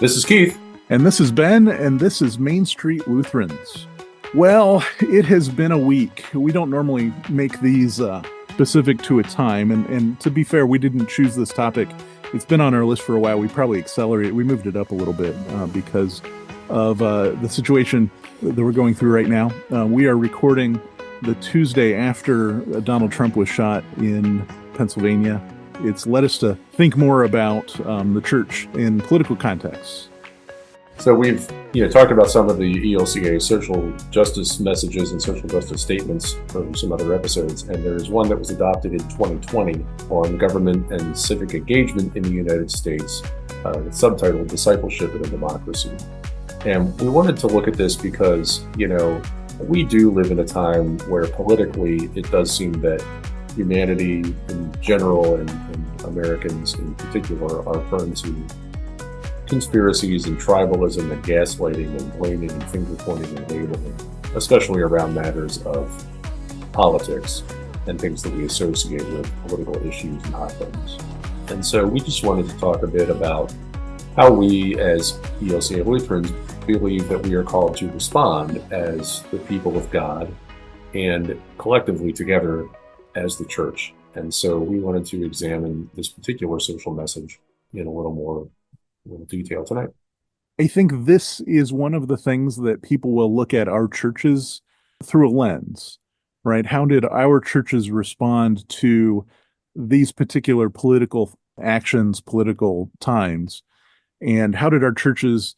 This is Keith. And this is Ben, and this is Main Street Lutherans. Well, it has been a week. We don't normally make these specific to a time, and to be fair, we didn't choose this topic. It's been on our list for a while. We probably accelerated. We moved it up a little bit because of the situation that we're going through right now. We are recording the Tuesday after Donald Trump was shot in Pennsylvania. It's led us to think more about the church in political contexts. So we've talked about some of the ELCA social justice messages and social justice statements from some other episodes, and there's one that was adopted in 2020 on government and civic engagement in the United States. It's subtitled Discipleship in a Democracy. And we wanted to look at this because, we do live in a time where politically it does seem that humanity in general and Americans in particular are prone to conspiracies and tribalism and gaslighting and blaming and finger pointing and labeling, especially around matters of politics and things that we associate with political issues and hot buttons. And so we just wanted to talk a bit about how we as ELCA Lutherans believe that we are called to respond as the people of God and collectively together as the church. And so we wanted to examine this particular social message in a little detail tonight. I think this is one of the things that people will look at our churches through a lens, right? How did our churches respond to these particular political actions, political times? And how did our churches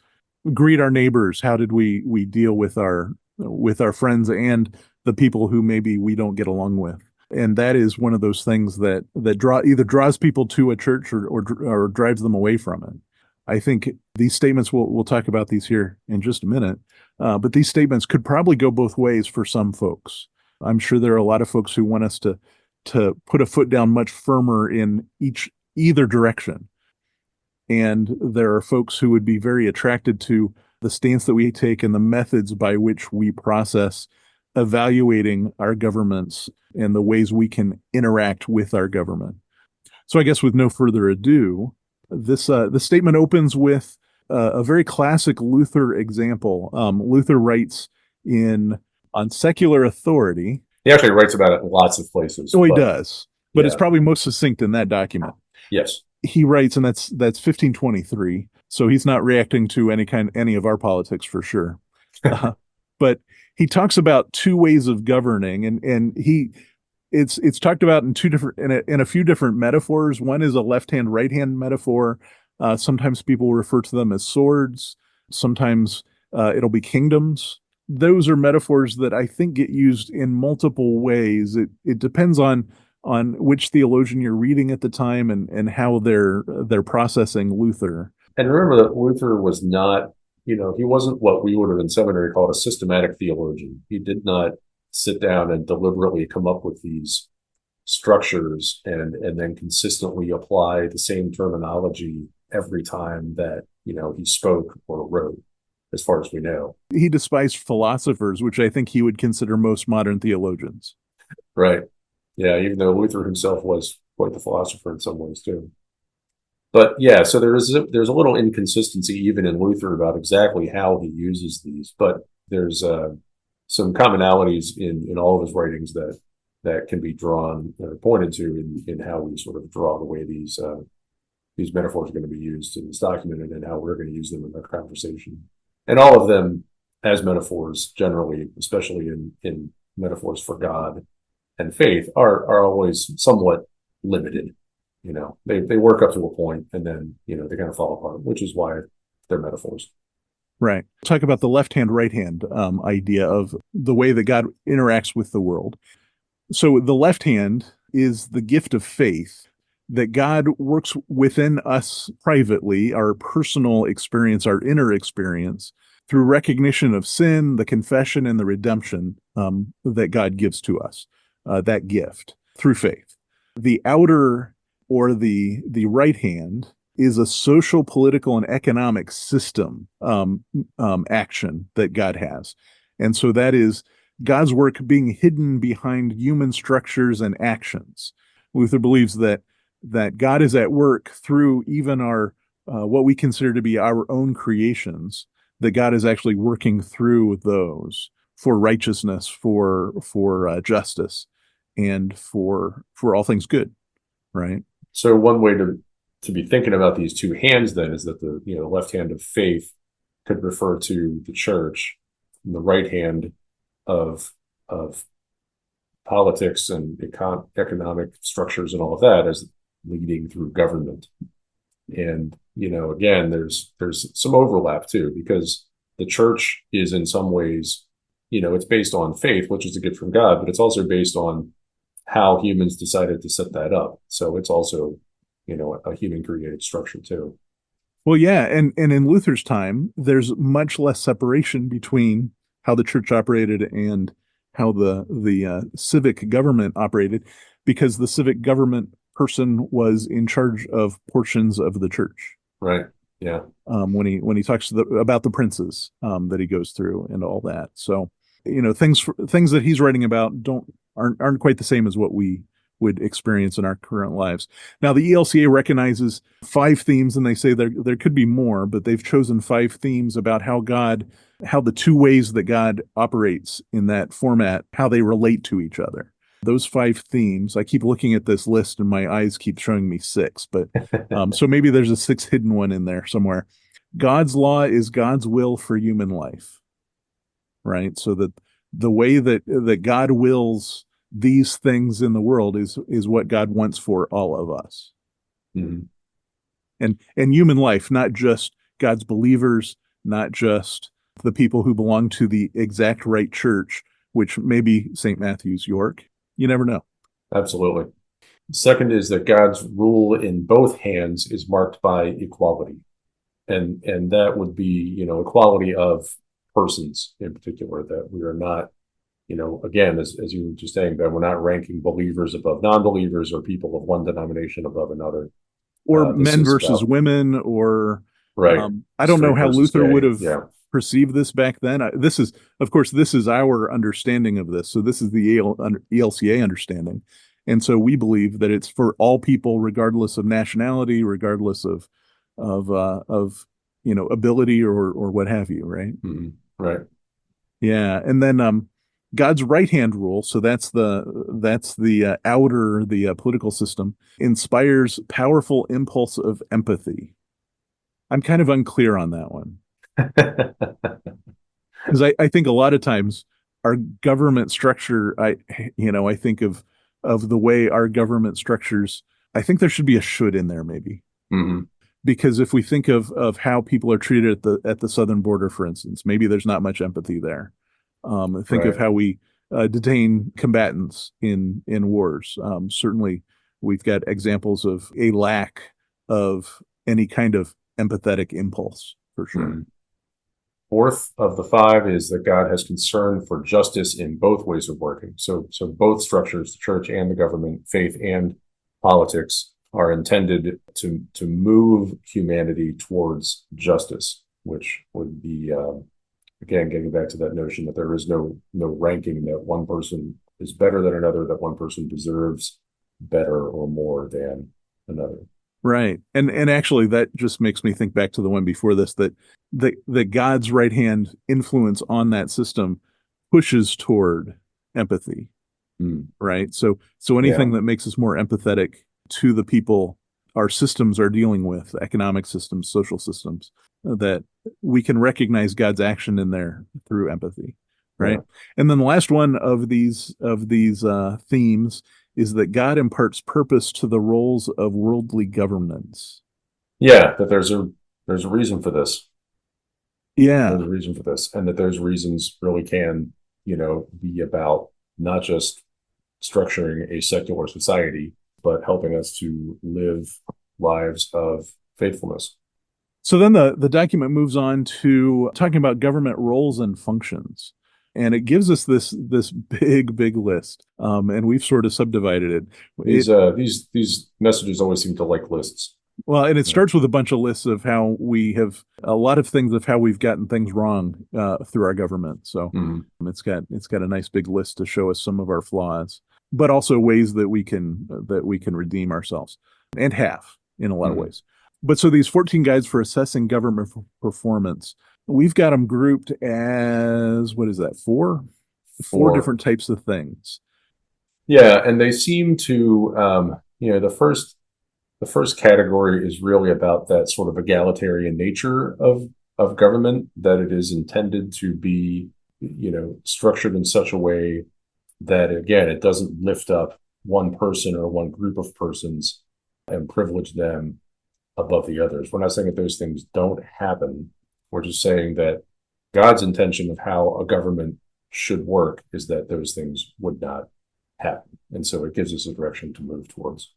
greet our neighbors? How did we deal with our friends and the people who maybe we don't get along with? And that is one of those things that either draws people to a church or drives them away from it. I think these statements, we'll talk about these here in just a minute, but these statements could probably go both ways for some folks. I'm sure there are a lot of folks who want us to put a foot down much firmer in either direction. And there are folks who would be very attracted to the stance that we take and the methods by which we process evaluating our governments and the ways we can interact with our government. So I guess with no further ado, this statement opens with a very classic Luther example. Luther writes on secular authority. He actually writes about it in lots of places. Oh, he does. But it's probably most succinct in that document. Yes. He writes, and that's 1523. So he's not reacting to any of our politics for sure. But he talks about two ways of governing, and it's talked about in a few different metaphors. One is a left-hand, right-hand metaphor. Sometimes people refer to them as swords. Sometimes it'll be kingdoms. Those are metaphors that I think get used in multiple ways. It depends on which theologian you're reading at the time and how they're processing Luther. And remember that Luther was not, he wasn't what we would have in seminary called a systematic theologian. He did not sit down and deliberately come up with these structures and then consistently apply the same terminology every time that, he spoke or wrote, as far as we know. He despised philosophers, which I think he would consider most modern theologians. Right. Yeah, even though Luther himself was quite the philosopher in some ways too. But yeah, so there's a little inconsistency even in Luther about exactly how he uses these, but there's some commonalities in all of his writings that can be drawn or pointed to in how we sort of draw the way these metaphors are going to be used in this document and how we're going to use them in our conversation. And all of them as metaphors generally, especially in metaphors for God and faith, are always somewhat limited. They work up to a point and then, they kind of fall apart, which is why they're metaphors. Right. Talk about the left-hand, right-hand idea of the way that God interacts with the world. So the left hand is the gift of faith, that God works within us privately, our personal experience, our inner experience, through recognition of sin, the confession, and the redemption that God gives to us, that gift, through faith. The outer or the right hand is a social, political, and economic system action that God has. And so that is God's work being hidden behind human structures and actions. Luther believes that God is at work through even our what we consider to be our own creations, that God is actually working through those for righteousness, for justice, and for all things good, right? So one way to be thinking about these two hands then is that the left hand of faith could refer to the church, and the right hand of politics and economic structures and all of that as leading through government. And again, there's some overlap too, because the church is in some ways, it's based on faith, which is a gift from God, but it's also based on how humans decided to set that up. So it's also, a human created structure too. Well, yeah, and in Luther's time, there's much less separation between how the church operated and how the civic government operated, because the civic government person was in charge of portions of the church. Right. Yeah. When he talks about the princes that he goes through and all that. So things that he's writing about aren't quite the same as what we would experience in our current lives. Now, the ELCA recognizes 5 themes, and they say there could be more, but they've chosen 5 themes about how the 2 ways that God operates in that format, how they relate to each other. Those 5 themes, I keep looking at this list and my eyes keep showing me 6, but so maybe there's a 6th hidden one in there somewhere. God's law is God's will for human life, right? So that the way that God wills these things in the world is what God wants for all of us. Mm-hmm. And human life, not just God's believers, not just the people who belong to the exact right church, which may be St. Matthew's, York. You never know. Absolutely. Second is that God's rule in both hands is marked by equality. And that would be, equality of persons in particular, that we are not, again, as you were just saying, that we're not ranking believers above non-believers or people of one denomination above another. Or men versus women, or right. I don't know how Luther gay. would have Yeah. perceived this back then. This is our understanding of this. So this is the ELCA understanding. And so we believe that it's for all people, regardless of nationality, regardless of ability or what have you, right? Mm-hmm. Right. Yeah. And then God's right hand rule, so that's the outer, the political system, inspires powerful impulse of empathy. I'm kind of unclear on that one. Because I think a lot of times our government structure, I think of the way our government structures, I think there should be a should in there maybe. Mm-hmm. Because if we think of how people are treated at the southern border, for instance, maybe there's not much empathy there. Think right. of how we detain combatants in wars. Certainly, we've got examples of a lack of any kind of empathetic impulse, for sure. Mm-hmm. Fourth of the 5 is that God has concern for justice in both ways of working. So both structures, the church and the government, faith and politics, are intended to move humanity towards justice, which would be, again, getting back to that notion that there is no ranking, that one person is better than another, that one person deserves better or more than another. Right. And actually that just makes me think back to the one before this, that God's right hand influence on that system pushes toward empathy. Right. So anything that makes us more empathetic to the people our systems are dealing with, economic systems, social systems, that we can recognize God's action in there through empathy. Right. Yeah. And then the last one of these themes is that God imparts purpose to the roles of worldly governments. Yeah, that there's a reason for this. Yeah. There's a reason for this. And that those reasons really can, be about not just structuring a secular society, but helping us to live lives of faithfulness. So then the document moves on to talking about government roles and functions. And it gives us this big list, and we've sort of subdivided it. These messages always seem to like lists. Well, and it starts with a bunch of lists of how we have a lot of things of how we've gotten things wrong through our government. So it's got a nice big list to show us some of our flaws, but also ways that we can redeem ourselves, and have in a lot of ways. But so these 14 guides for assessing government performance, we've got them grouped as, what is that, four For different types of things. yeah, and they seem to the first category is really about that sort of egalitarian nature of government, that it is intended to be, structured in such a way that, again, it doesn't lift up one person or one group of persons and privilege them above the others. We're not saying that those things don't happen. We're just saying that God's intention of how a government should work is that those things would not happen. And so it gives us a direction to move towards.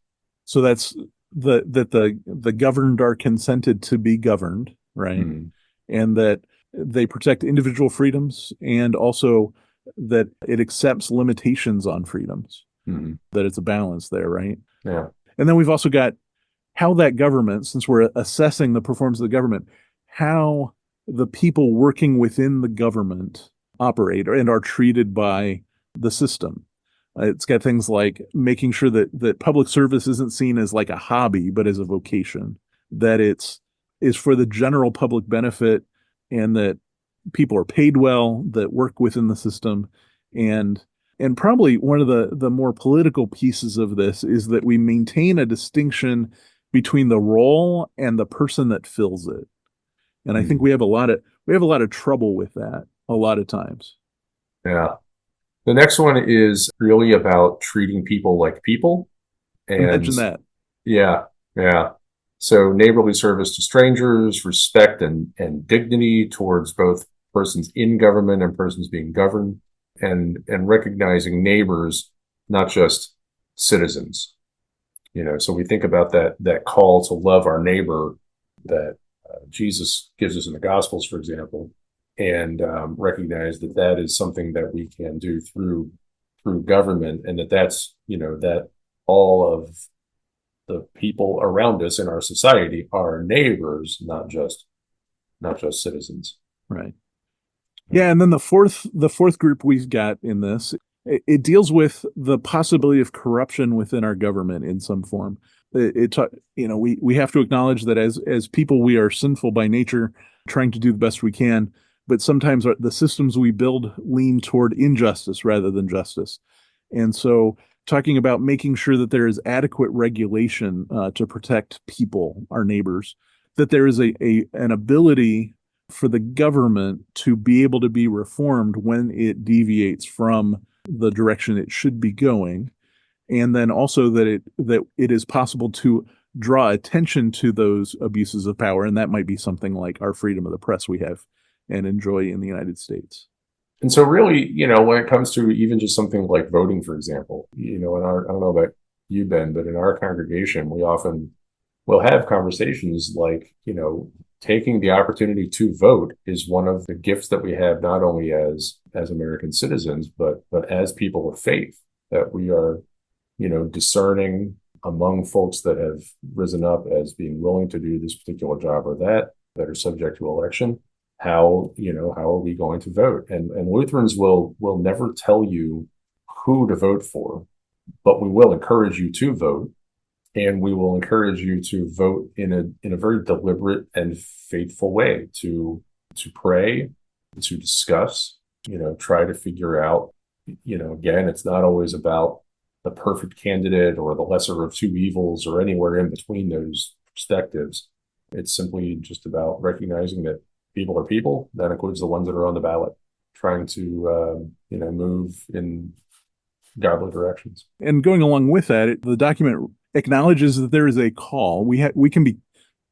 So that's the governed are consented to be governed, right? Mm. And that they protect individual freedoms, and also that it accepts limitations on freedoms, Mm. that it's a balance there, right? Yeah. And then we've also got how that government, since we're assessing the performance of the government, how the people working within the government operate and are treated by the system. It's got things like making sure that public service isn't seen as like a hobby, but as a vocation, that it's is for the general public benefit, and that people are paid well that work within the system. And probably one of the more political pieces of this is that we maintain a distinction between the role and the person that fills it. And I think Mm. we have a lot of trouble with that a lot of times. Yeah. The next one is really about treating people like people. And Imagine that. yeah, yeah. So neighborly service to strangers, respect and dignity towards both persons in government and persons being governed, and recognizing neighbors, not just citizens. So we think about that call to love our neighbor that Jesus gives us in the Gospels, for example, and recognize that that is something that we can do through government, and that's that all of the people around us in our society are neighbors, not just citizens. Right. Yeah, and then the fourth group we've got in this, it deals with the possibility of corruption within our government in some form. We have to acknowledge that as people, we are sinful by nature, trying to do the best we can, but sometimes the systems we build lean toward injustice rather than justice. And so talking about making sure that there is adequate regulation to protect people, our neighbors, that there is an ability for the government to be able to be reformed when it deviates from the direction it should be going, and then also that it is possible to draw attention to those abuses of power, and that might be something like our freedom of the press we have and enjoy in the United States. And so really, when it comes to even just something like voting, for example, in our, I don't know about you, Ben, but in our congregation, we often will have conversations like, taking the opportunity to vote is one of the gifts that we have, not only as American citizens, but as people of faith, that we are, discerning among folks that have risen up as being willing to do this particular job or that are subject to election. How are we going to vote? And Lutherans will never tell you who to vote for, but we will encourage you to vote, and we will encourage you to vote in a very deliberate and faithful way, to pray, to discuss, try to figure out, again, it's not always about the perfect candidate or the lesser of two evils or anywhere in between those perspectives. It's simply just about recognizing that people are people. That includes the ones that are on the ballot, trying to move in godly directions. And going along with that, the document acknowledges that there is a call. We can be,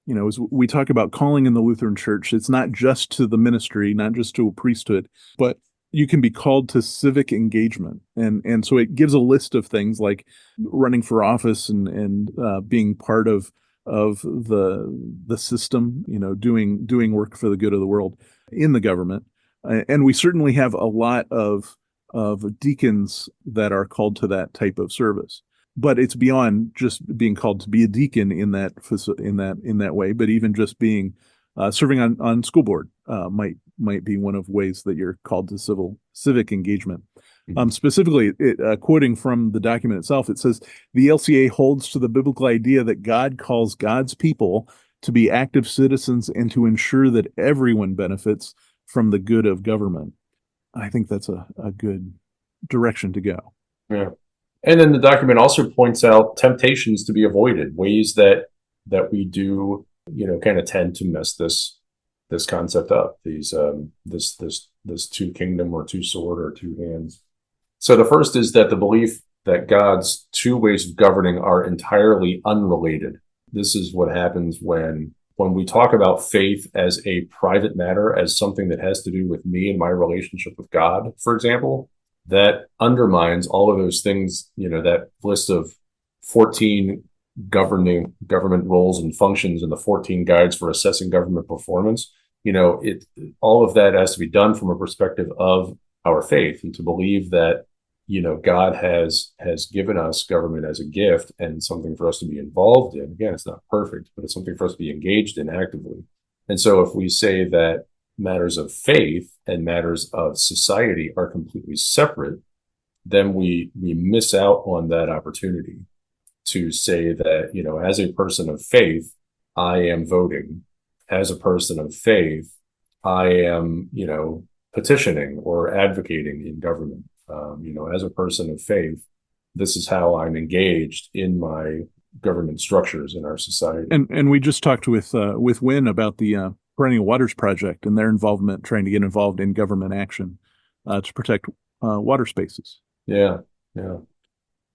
as we talk about calling in the Lutheran Church, it's not just to the ministry, not just to a priesthood, but you can be called to civic engagement. And so it gives a list of things like running for office and being part of the system, doing work for the good of the world in the government. And we certainly have a lot of deacons that are called to that type of service. But it's beyond just being called to be a deacon in that way, but even just being serving on school board might be one of ways that you're called to civic engagement. Mm-hmm. Specifically, quoting from the document itself, it says the LCA holds to the biblical idea that God calls God's people to be active citizens and to ensure that everyone benefits from the good of government. I think that's a good direction to go. Yeah. And then the document also points out temptations to be avoided, ways that we do, kind of tend to mess this concept up, this two kingdom or two sword or two hands. So the first is that the belief that God's two ways of governing are entirely unrelated. This is what happens when we talk about faith as a private matter, as something that has to do with me and my relationship with God, for example. That undermines all of those things, that list of 14 government roles and functions and the 14 guides for assessing government performance. All of that has to be done from a perspective of our faith, and to believe that, God has given us government as a gift and something for us to be involved in. Again, it's not perfect, but it's something for us to be engaged in actively. And so if we say that matters of faith and matters of society are completely separate, then we miss out on that opportunity to say that, as a person of faith, I am voting. As a person of faith, I am, petitioning or advocating in government. As a person of faith, this is how I'm engaged in my government structures in our society. And we just talked with Wynn about the Perennial Waters Project and their involvement, trying to get involved in government action to protect water spaces. Yeah.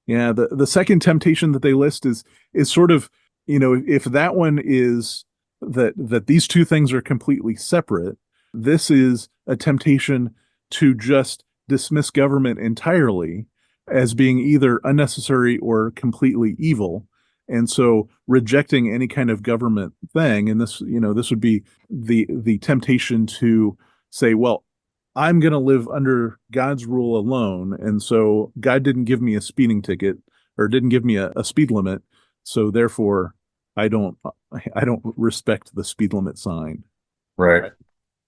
Yeah. The second temptation that they list is sort of, if that one is that these two things are completely separate, this is a temptation to just dismiss government entirely as being either unnecessary or completely evil. And so rejecting any kind of government thing, and this would be the temptation to say, well, I'm going to live under God's rule alone. And so God didn't give me a speeding ticket or didn't give me a speed limit. So therefore I don't respect the speed limit sign. Right.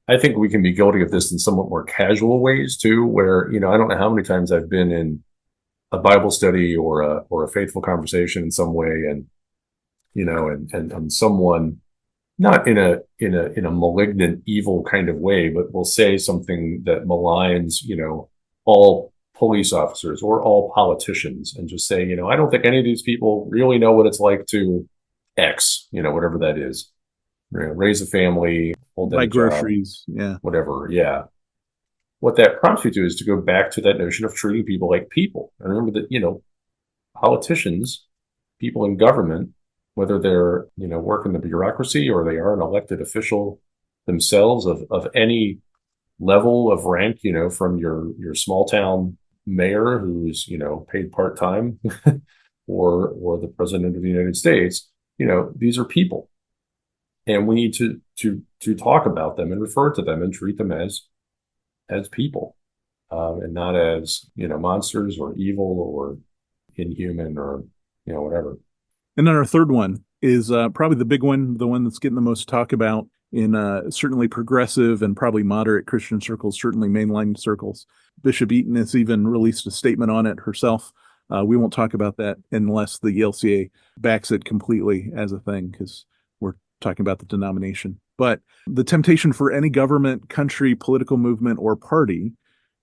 I think we can be guilty of this in somewhat more casual ways too, where, I don't know how many times I've been in a Bible study or a faithful conversation in some way, and, and someone, not in a malignant, evil kind of way, but will say something that maligns, all police officers or all politicians, and just say, I don't think any of these people really know what it's like to X, whatever that is. Raise a family, hold down Buy a job, groceries, yeah, whatever. Yeah. What that prompts you to is to go back to that notion of treating people like people. And remember that, politicians, people in government, whether they're, work in the bureaucracy or they are an elected official themselves of any level of rank, from your small town mayor who's, paid part-time or the president of the United States, these are people. And we need to talk about them and refer to them and treat them as people, and not as, monsters or evil or inhuman or, whatever. And then our third one is probably the big one, the one that's getting the most talk about in certainly progressive and probably moderate Christian circles, certainly mainline circles. Bishop Eaton has even released a statement on it herself. We won't talk about that unless the ELCA backs it completely as a thing, because we're talking about the denomination. But the temptation for any government, country, political movement, or party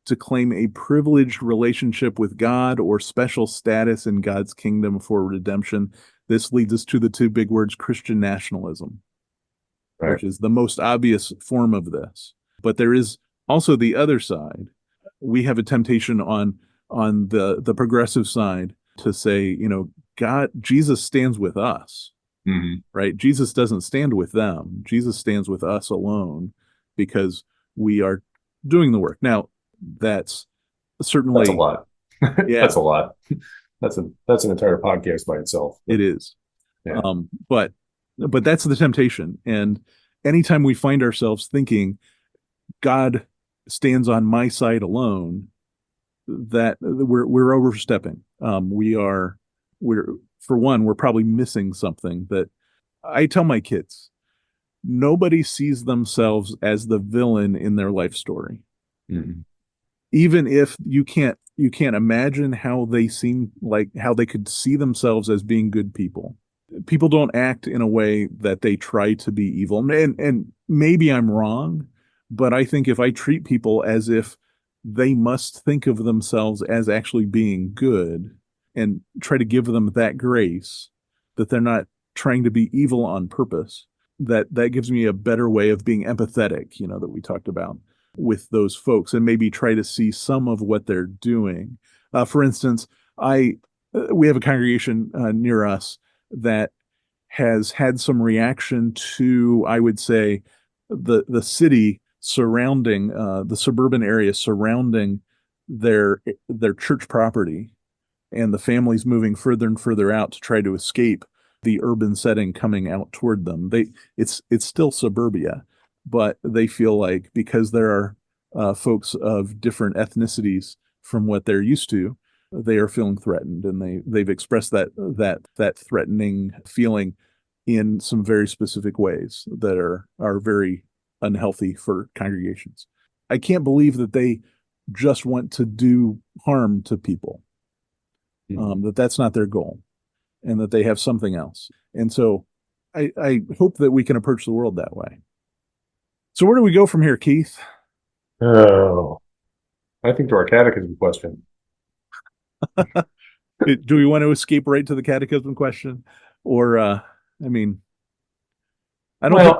to claim a privileged relationship with God or special status in God's kingdom for redemption. This leads us to the two big words, Christian nationalism, right, which is the most obvious form of this. But there is also the other side. We have a temptation on the progressive side to say, Jesus stands with us. Mm-hmm. Right? Jesus doesn't stand with them. Jesus stands with us alone because we are doing the work. Now, that's certainly a lot. Yeah. That's a lot. That's an entire podcast by itself. It is. Yeah. But that's the temptation. And anytime we find ourselves thinking God stands on my side alone, that we're overstepping. We're probably missing something. That I tell my kids, nobody sees themselves as the villain in their life story. Mm-hmm. Even if you can't imagine how they seem, like how they could see themselves as being good people. people don't act in a way that they try to be evil. And maybe I'm wrong, but I think if I treat people as if they must think of themselves as actually being good and try to give them that grace, that they're not trying to be evil on purpose, that gives me a better way of being empathetic, that we talked about with those folks, and maybe try to see some of what they're doing. For instance, we have a congregation near us that has had some reaction to, I would say, the city surrounding the suburban area surrounding their church property, and the families moving further and further out to try to escape the urban setting coming out toward them. It's still suburbia, but they feel like because there are folks of different ethnicities from what they're used to, they are feeling threatened, and they've expressed that threatening feeling in some very specific ways that are very unhealthy for congregations. I can't believe that they just want to do harm to people, that's not their goal, and that they have something else. And so I hope that we can approach the world that way. So where do we go from here, Keith? Oh, I think to our catechism question. Do we want to escape right to the catechism question? Or, I don't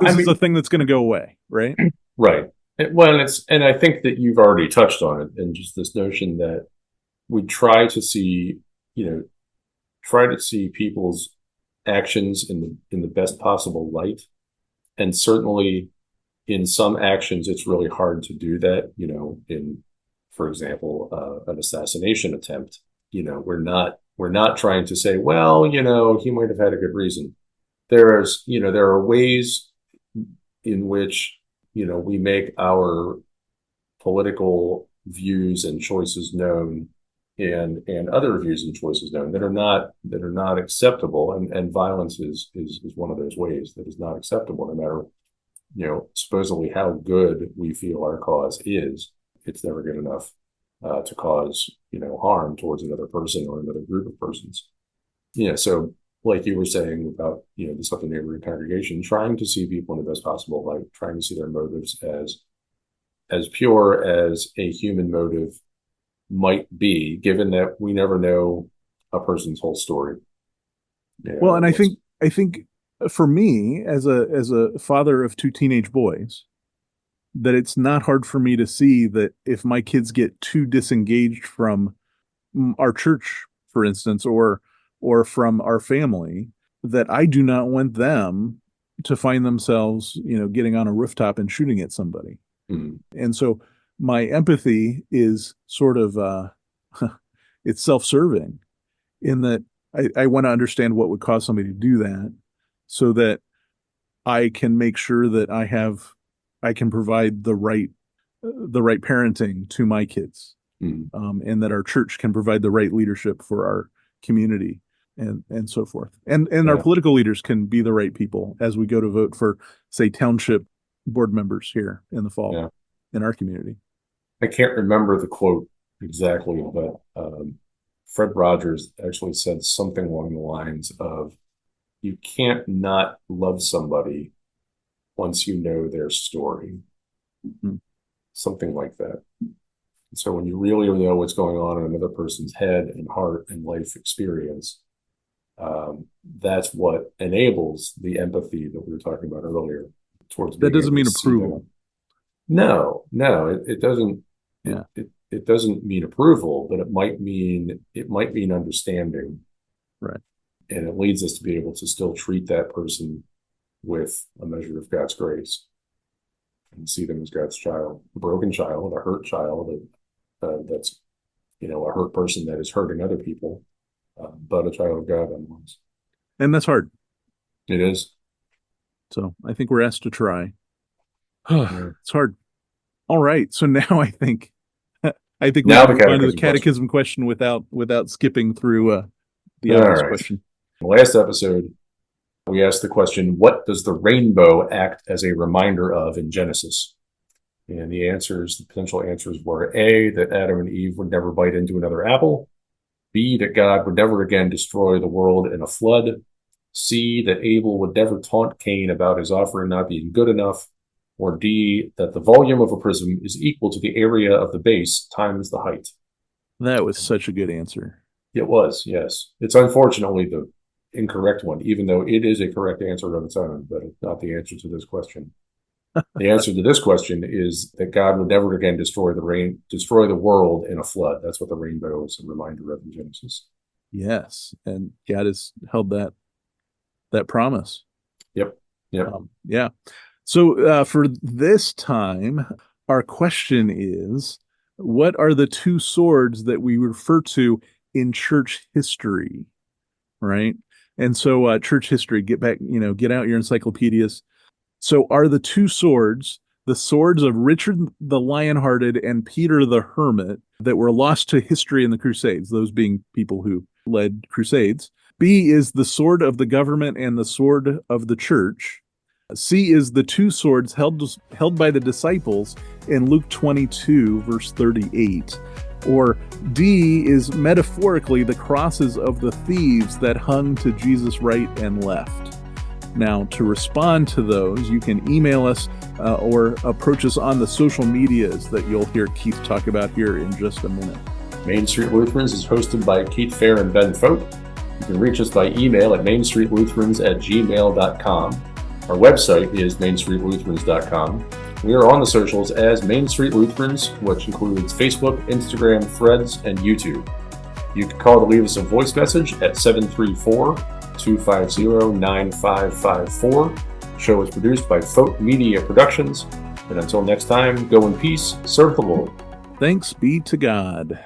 think this is a thing that's going to go away, right? Right. And I think that you've already touched on it, and just this notion that we try to see people's actions in the best possible light. And certainly in some actions, it's really hard to do that, for example, an assassination attempt. We're not trying to say, well, he might have had a good reason. There are ways in which, we make our political views and choices known, and other views and choices known that are not acceptable. And violence is one of those ways that is not acceptable, no matter, supposedly how good we feel our cause is. It's never good enough to cause, harm towards another person or another group of persons. So like you were saying about, the Southern Neighborhood Congregation, trying to see people in the best possible light, trying to see their motives as pure as a human motive might be, given that we never know a person's whole story. Well, and I think for me, as a father of two teenage boys, that it's not hard for me to see that if my kids get too disengaged from our church, for instance, or from our family, that I do not want them to find themselves, getting on a rooftop and shooting at somebody. Mm-hmm. And so my empathy is sort of it's self-serving, in that I want to understand what would cause somebody to do that, so that I can make sure that I can provide the right parenting to my kids, and that our church can provide the right leadership for our community, and so forth. And our political leaders can be the right people as we go to vote for, say, township board members here in the fall in our community. I can't remember the quote exactly, but Fred Rogers actually said something along the lines of, you can't not love somebody once you know their story. Mm-hmm. Something like that. And so when you really know what's going on in another person's head and heart and life experience, that's what enables the empathy that we were talking about earlier towards. That doesn't mean approval. No, it doesn't. Yeah. It doesn't mean approval, but it might mean understanding. Right. And it leads us to be able to still treat that person with a measure of God's grace, and see them as God's child, a broken child, a hurt child, that's, a hurt person that is hurting other people, but a child of God nonetheless. And that's hard. It is. So I think we're asked to try. It's hard. All right. So now I think we can move on to the catechism question without skipping through the obvious question. In the last episode, we asked the question, what does the rainbow act as a reminder of in Genesis? And the potential answers were A, that Adam and Eve would never bite into another apple; B, that God would never again destroy the world in a flood; C, that Abel would never taunt Cain about his offering not being good enough, or D, that the volume of a prism is equal to the area of the base times the height. That was such a good answer. It was, yes. It's unfortunately the incorrect one, even though it is a correct answer on its own, but it's not the answer to this question. The answer to this question is that God would never again destroy the world in a flood. That's what the rainbow is a reminder of in Genesis. Yes, and God has held that promise. Yep. Yeah. So for this time, our question is, what are the two swords that we refer to in church history? Right. And so church history, get out your encyclopedias. So are the two swords the swords of Richard the Lionhearted and Peter the Hermit that were lost to history in the Crusades, those being people who led crusades? B is the sword of the government and the sword of the church. C is the two swords held by the disciples in Luke 22, verse 38. Or D is metaphorically the crosses of the thieves that hung to Jesus' right and left. Now, to respond to those, you can email us or approach us on the social medias that you'll hear Keith talk about here in just a minute. Main Street Lutherans is hosted by Keith Fair and Ben Fote. You can reach us by email at mainstreetlutherans@gmail.com. Our website is mainstreetlutherans.com. We are on the socials as Main Street Lutherans, which includes Facebook, Instagram, Threads, and YouTube. You can call to leave us a voice message at 734-250-9554. The show is produced by Fote Media Productions. And until next time, go in peace, serve the Lord. Thanks be to God.